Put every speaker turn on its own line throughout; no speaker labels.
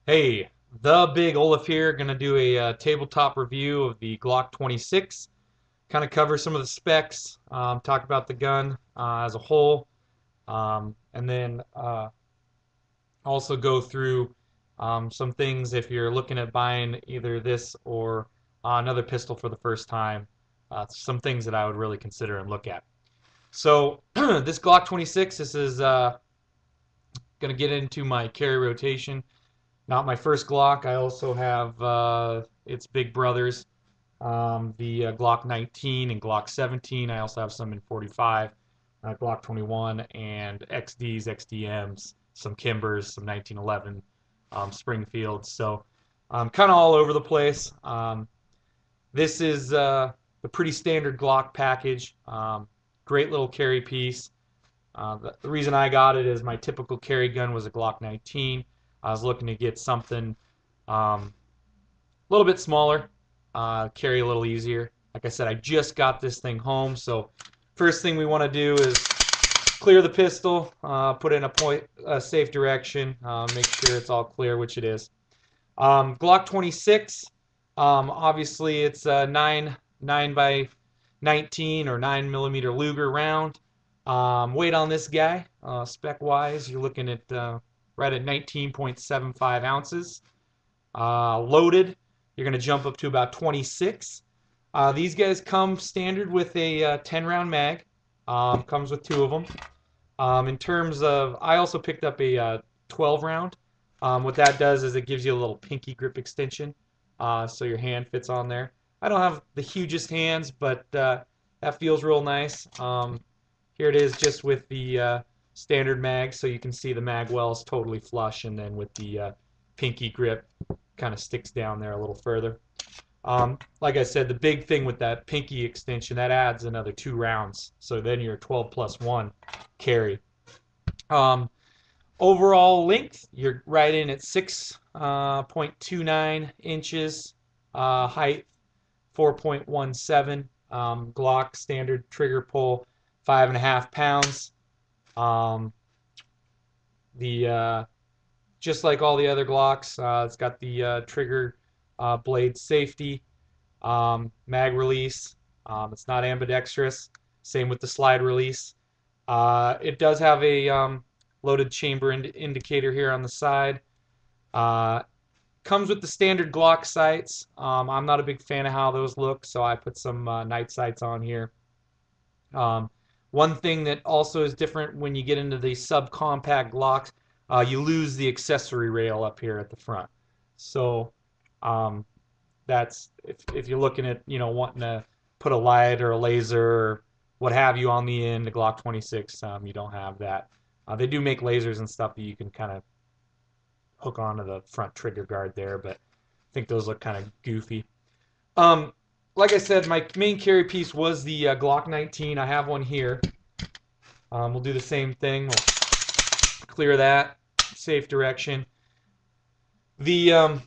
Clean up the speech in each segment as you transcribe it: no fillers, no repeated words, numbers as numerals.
Hey, the Big Olaf here, gonna do a tabletop review of the Glock 26. Kind of cover some of the specs, talk about the gun as a whole, and then also go through some things if you're looking at buying either this or another pistol for the first time. Some things that I would really consider and look at. So this Glock 26, this is gonna get into my carry rotation. Not my first Glock. I also have its big brothers, the Glock 19 and Glock 17. I also have some in 45, Glock 21, and XDs, XDMs, some Kimbers, some 1911 Springfields. So I'm kind of all over the place. This is the pretty standard Glock package. Great little carry piece. The reason I got it is my typical carry gun was a Glock 19. I was looking to get something a little bit smaller, carry a little easier. Like I said, I just got this thing home, so first thing we want to do is clear the pistol, put it in a safe direction, make sure it's all clear, which it is. Glock 26, obviously it's a 9 by 19 or 9 millimeter Luger round. Weight on this guy, spec wise, you're looking at right at 19.75 ounces. Loaded, you're going to jump up to about 26. These guys come standard with a 10 round mag. Comes with two of them. In terms of, I also picked up a 12 round. What that does is it gives you a little pinky grip extension, so your hand fits on there. I don't have the hugest hands, but that feels real nice. Here it is just with the standard mag, so you can see the mag well is totally flush, and then with the pinky grip, kind of sticks down there a little further. Like I said, the big thing with that pinky extension, that adds another 2 rounds. So then you're 12 plus 1 carry. Um, Overall length, you're right in at 6.29 inches. Height, 4.17. Glock standard trigger pull, 5.5 pounds. Um, the Just like all the other Glocks, it's got the trigger blade safety, mag release. It's not ambidextrous. Same with the slide release. It does have a loaded chamber indicator here on the side. Uh, Comes with the standard Glock sights. I'm not a big fan of how those look, so I put some night sights on here. Um, One thing that also is different when you get into the subcompact Glocks, you lose the accessory rail up here at the front. So um, that's if you're looking at wanting to put a light or a laser or what have you on the end, the Glock 26, you don't have that. They do make lasers and stuff that you can kind of hook onto the front trigger guard there, but I think those look kind of goofy. Um, like I said, my main carry piece was the Glock 19. I have one here. We'll do the same thing. We'll clear that, safe direction. The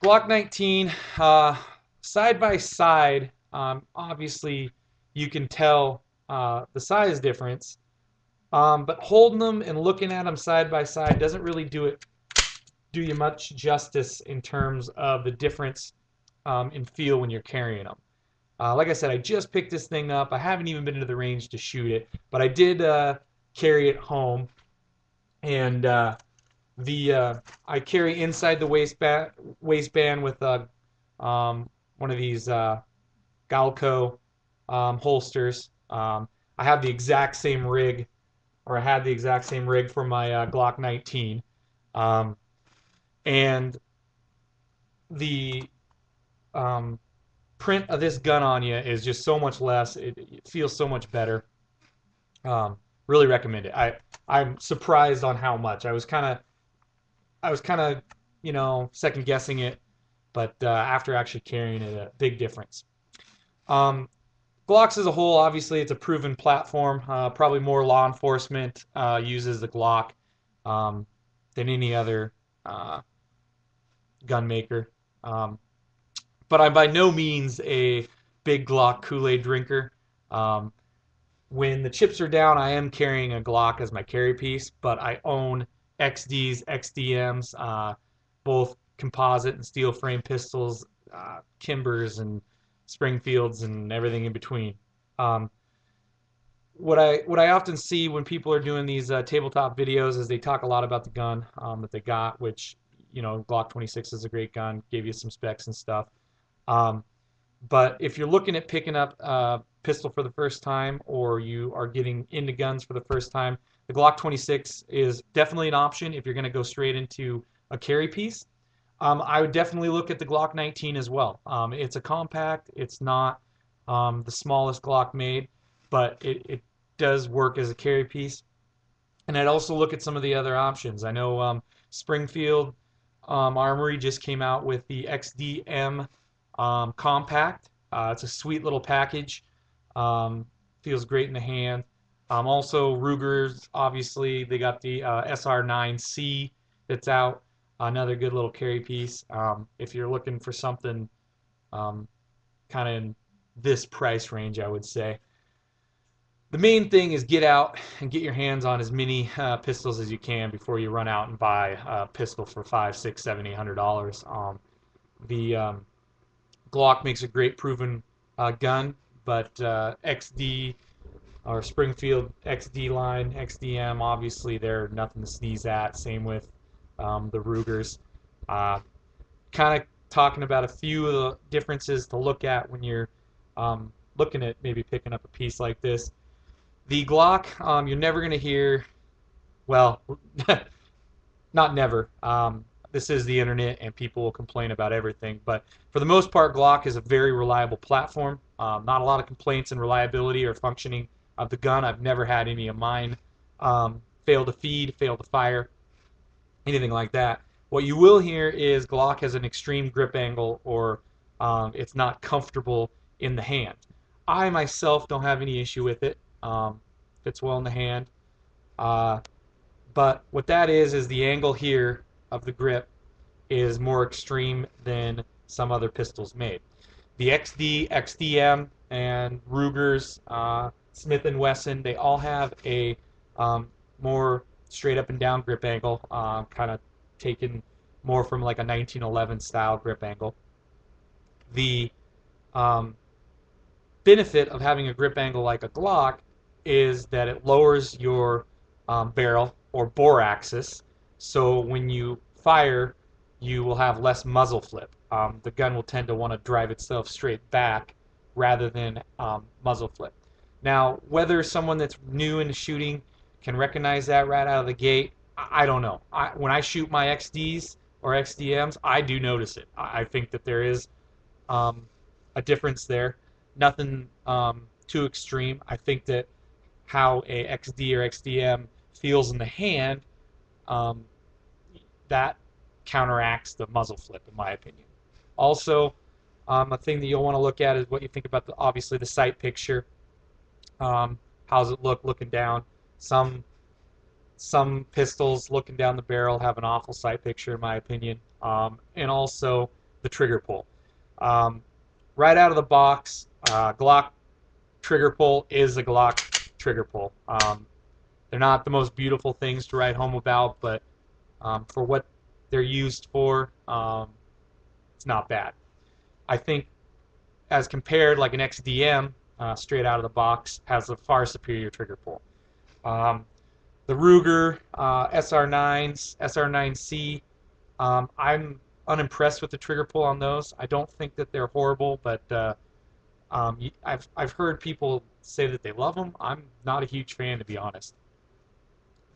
Glock 19, side by side, obviously you can tell the size difference, but holding them and looking at them side by side doesn't really do you much justice in terms of the difference in feel when you're carrying them. Like I said, I just picked this thing up. I haven't even been to the range to shoot it, but I did carry it home, and I carry inside the waistband with one of these Galco holsters. I have the exact same rig, or I had the exact same rig for my Glock 19, um, and the um, print of this gun on you is just so much less. It feels so much better. Um, really recommend it. I'm surprised on how much. I was kind of second guessing it, but after actually carrying it, a big difference. Um, Glocks as a whole, obviously, it's a proven platform. Probably more law enforcement uses the Glock um, than any other uh, gun maker. Um, but I'm by no means a big Glock Kool-Aid drinker. Um, when the chips are down, I am carrying a Glock as my carry piece, but I own XDs, XDMs, both composite and steel frame pistols, Kimbers and Springfields and everything in between. Um, what I often see when people are doing these tabletop videos is they talk a lot about the gun that they got, which Glock 26 is a great gun, gave you some specs and stuff. Um, but if you're looking at picking up a pistol for the first time, or you are getting into guns for the first time, the Glock 26 is definitely an option if you're going to go straight into a carry piece. I would definitely look at the Glock 19 as well. It's a compact. It's not the smallest Glock made, but it does work as a carry piece. And I'd also look at some of the other options. I know Springfield Armory just came out with the XDM compact. It's a sweet little package. Feels great in the hand. Also, Ruger's, obviously, they got the SR9C that's out. Another good little carry piece. If you're looking for something kind of in this price range, I would say. The main thing is get out and get your hands on as many pistols as you can before you run out and buy a pistol for $5, $6, $7, $800. The Glock makes a great proven gun, but XD or Springfield XD line, XDM, obviously they're nothing to sneeze at. Same with the Rugers. Kind of talking about a few of the differences to look at when you're looking at maybe picking up a piece like this. The Glock, you're never going to hear, well, not never. This is the internet and people will complain about everything. But for the most part, Glock is a very reliable platform. Not a lot of complaints in reliability or functioning of the gun. I've never had any of mine fail to feed, fail to fire, anything like that. What you will hear is Glock has an extreme grip angle, or it's not comfortable in the hand. I myself don't have any issue with it. Fits well in the hand. But what that is the angle here of the grip is more extreme than some other pistols made. The XD, XDM, and Ruger's, Smith & Wesson, they all have a more straight up and down grip angle, kind of taken more from like a 1911 style grip angle. The benefit of having a grip angle like a Glock is that it lowers your barrel or bore axis, so when you fire, you will have less muzzle flip. The gun will tend to want to drive itself straight back rather than muzzle flip. Now, whether someone that's new into shooting can recognize that right out of the gate, I don't know. When I shoot my XDs or XDMs, I do notice it. I think that there is a difference there. Nothing too extreme. I think that how a XD or XDM feels in the hand, that counteracts the muzzle flip, in my opinion. Also, a thing that you'll want to look at is what you think about obviously the sight picture. How's it look looking down? Some pistols looking down the barrel have an awful sight picture, in my opinion. And also the trigger pull. Right out of the box, Glock trigger pull is a Glock trigger pull. They're not the most beautiful things to write home about, but for what they're used for, it's not bad. I think as compared, like an XDM, straight out of the box, has a far superior trigger pull. The Ruger SR9s, SR9C, I'm unimpressed with the trigger pull on those. I don't think that they're horrible, but I've heard people say that they love them. I'm not a huge fan, to be honest.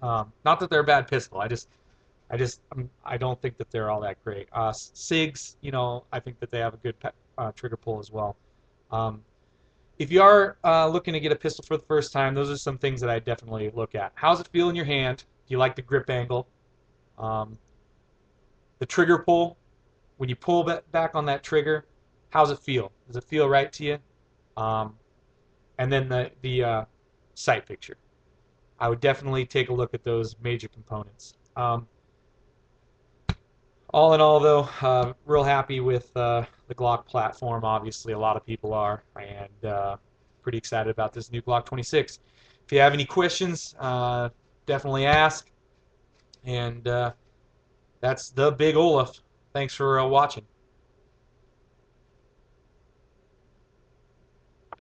Not that they're a bad pistol. I don't think that they're all that great. SIGs, I think that they have a good trigger pull as well. If you are looking to get a pistol for the first time, those are some things that I definitely look at. How's it feel in your hand? Do you like the grip angle? The trigger pull, when you pull back on that trigger, how's it feel? Does it feel right to you? And then the sight picture. I would definitely take a look at those major components. All in all, though, real happy with the Glock platform. Obviously, a lot of people are, and pretty excited about this new Glock 26. If you have any questions, definitely ask. And that's the Big Olaf. Thanks for watching.